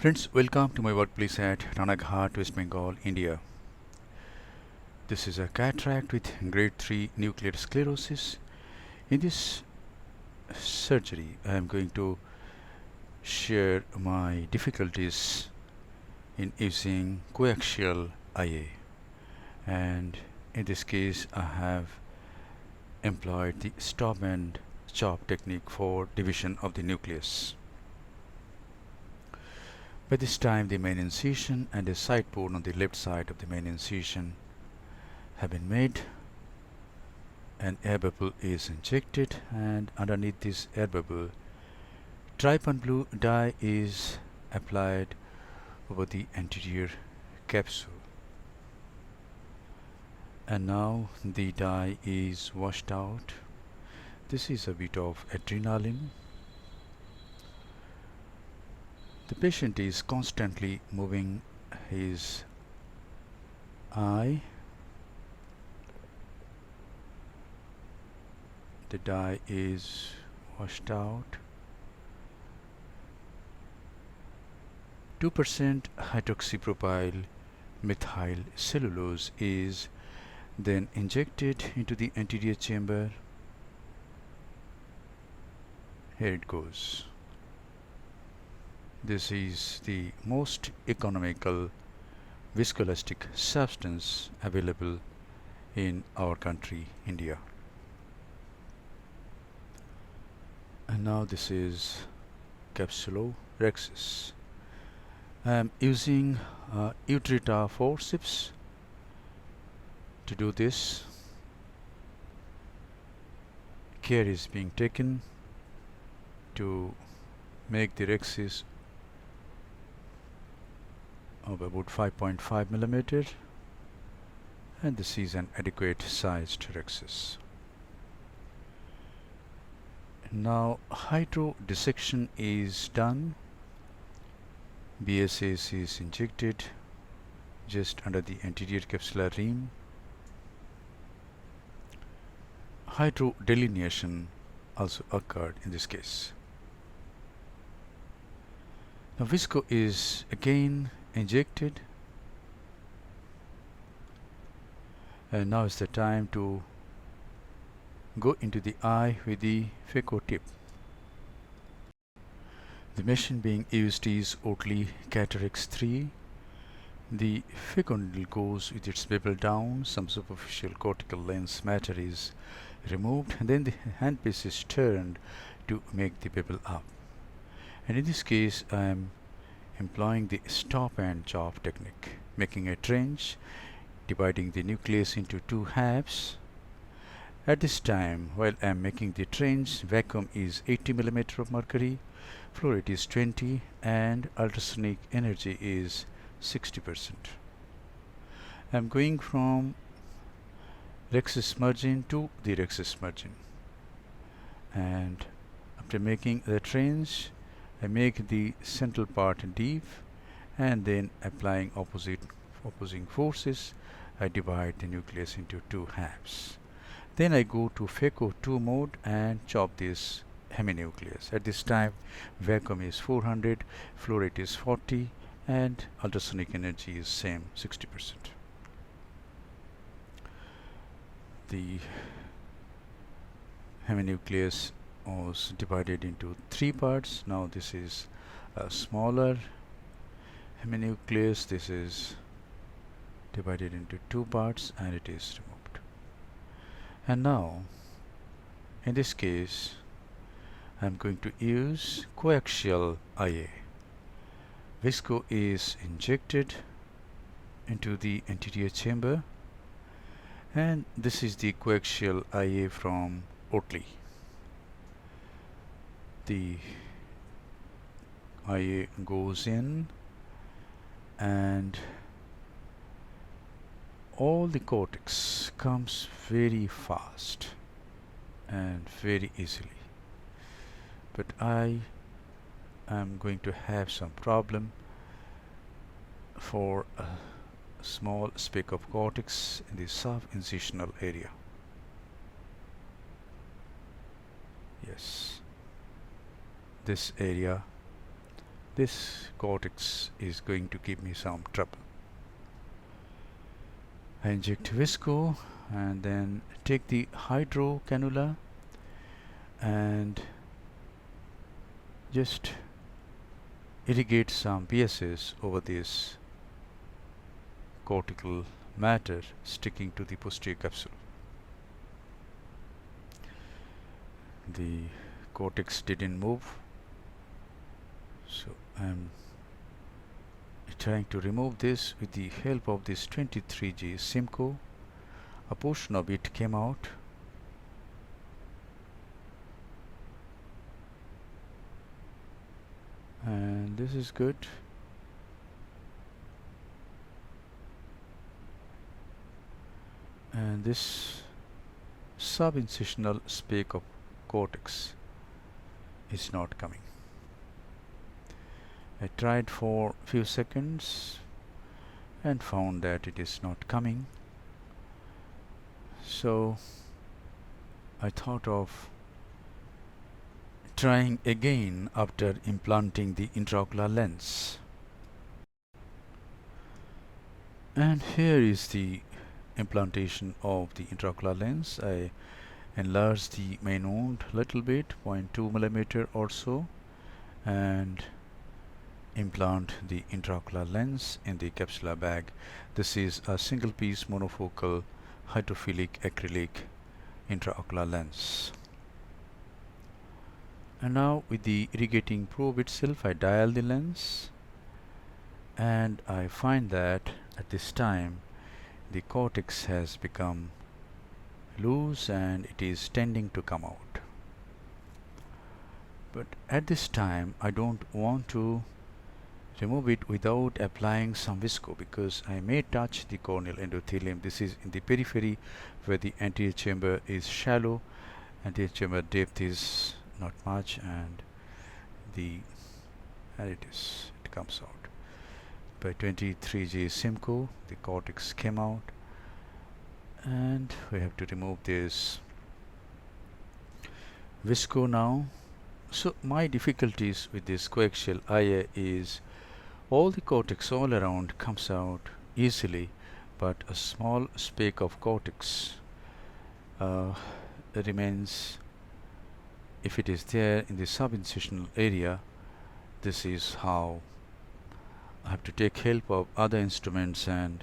Friends, welcome to my workplace at Ranaghat, West Bengal, India. This is a cataract with grade 3 nuclear sclerosis. In this surgery, I am going to share my difficulties in using coaxial IA, and in this case I have employed the stop and chop technique for division of the nucleus. By this time the main incision and a side port on the left side of the main incision have been made. An air bubble is injected, and underneath this air bubble trypan blue dye is applied over the anterior capsule, and now the dye is washed out. This is a bit of adrenaline. The patient is constantly moving his eye. The dye is washed out. 2% hydroxypropyl methyl cellulose is then injected into the anterior chamber. Here it goes. This is the most economical viscoelastic substance available in our country, India. And now this is capsulorhexis. I am using Utrita forceps to do this. Care is being taken to make the rhexis of about 5.5 millimeter, and this is an adequate sized rhexis. Now hydrodissection is done. BSS is injected just under the anterior capsular rim. Hydrodelineation also occurred in this case. Now visco is again injected, and now is the time to go into the eye with the phaco tip. The machine being used is Ocular Cataract 3. The phaco needle goes with its bevel down, some superficial cortical lens matter is removed, and then the handpiece is turned to make the bevel up. And in this case I am employing the stop and chop technique, making a trench, dividing the nucleus into two halves. At this time, while I am making the trench, vacuum is 80 mm of mercury, flow rate is 20, and ultrasonic energy is 60%. I am going from rhexis margin to the rhexis margin, and after making the trench I make the central part deep, and then applying opposing forces I divide the nucleus into two halves. Then I go to phaco 2 mode and chop this heminucleus. At this time vacuum is 400, flow rate is 40, and ultrasonic energy is same, 60%. The heminucleus was divided into three parts. Now this is a smaller heminucleus. This is divided into two parts and it is removed. And now in this case I am going to use coaxial IA. Visco is injected into the anterior chamber, and this is the coaxial IA from Ocular. The IA goes in, and all the cortex comes very fast and very easily, but I am going to have some problem for a small speck of cortex in the sub-incisional area. Yes, this area this cortex is going to give me some trouble. I inject visco and then take the hydro cannula and just irrigate some BSS over this cortical matter sticking to the posterior capsule. The cortex didn't move, so I'm trying to remove this with the help of this 23G Simcoe. A portion of it came out. And this is good. And this subincisional speck of cortex is not coming. I tried for few seconds and found that it is not coming. So I thought of trying again after implanting the intraocular lens. And here is the implantation of the intraocular lens. I enlarged the main wound little bit, 0.2 millimeter or so, and implant the intraocular lens in the capsular bag. This is a single piece monofocal hydrophilic acrylic intraocular lens. And now with the irrigating probe itself, I dial the lens and I find that at this time the cortex has become loose and it is tending to come out. But at this time I don't want to remove it without applying some visco, because I may touch the corneal endothelium. This is in the periphery where the anterior chamber is shallow, anterior chamber depth is not much, and it comes out. By 23G Simcoe the cortex came out, and we have to remove this visco now. So my difficulties with this coaxial IA is all the cortex all around comes out easily, but a small speck of cortex remains. If it is there in the subincisional area, this is how I have to take help of other instruments and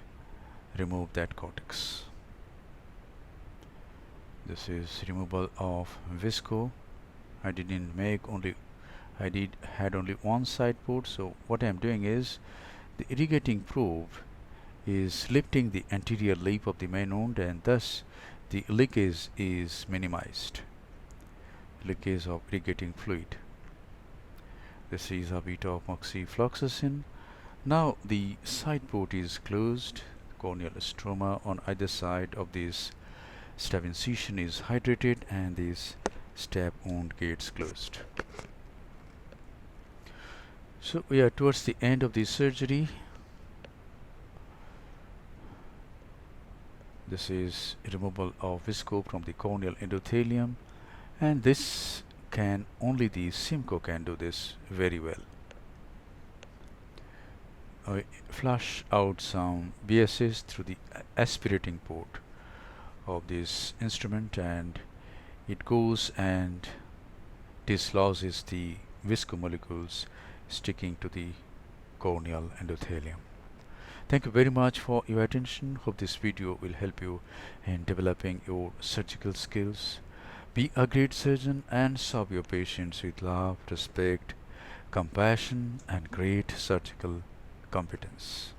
remove that cortex. This is removal of visco. I had only one side port, so what I am doing is the irrigating probe is lifting the anterior lip of the main wound, and thus the leakage is minimized. Leakage of irrigating fluid. This is a bit of moxifloxacin. Now the side port is closed. Corneal stroma on either side of this stab incision is hydrated, and this stab wound gets closed. So we are towards the end of the surgery. This is removal of visco from the corneal endothelium, and this can only the Simcoe can do this very well. I flush out some BSS through the aspirating port of this instrument, and it goes and dislodges the visco molecules sticking to the corneal endothelium. Thank you very much for your attention. Hope this video will help you in developing your surgical skills. Be a great surgeon and serve your patients with love, respect, compassion, and great surgical competence.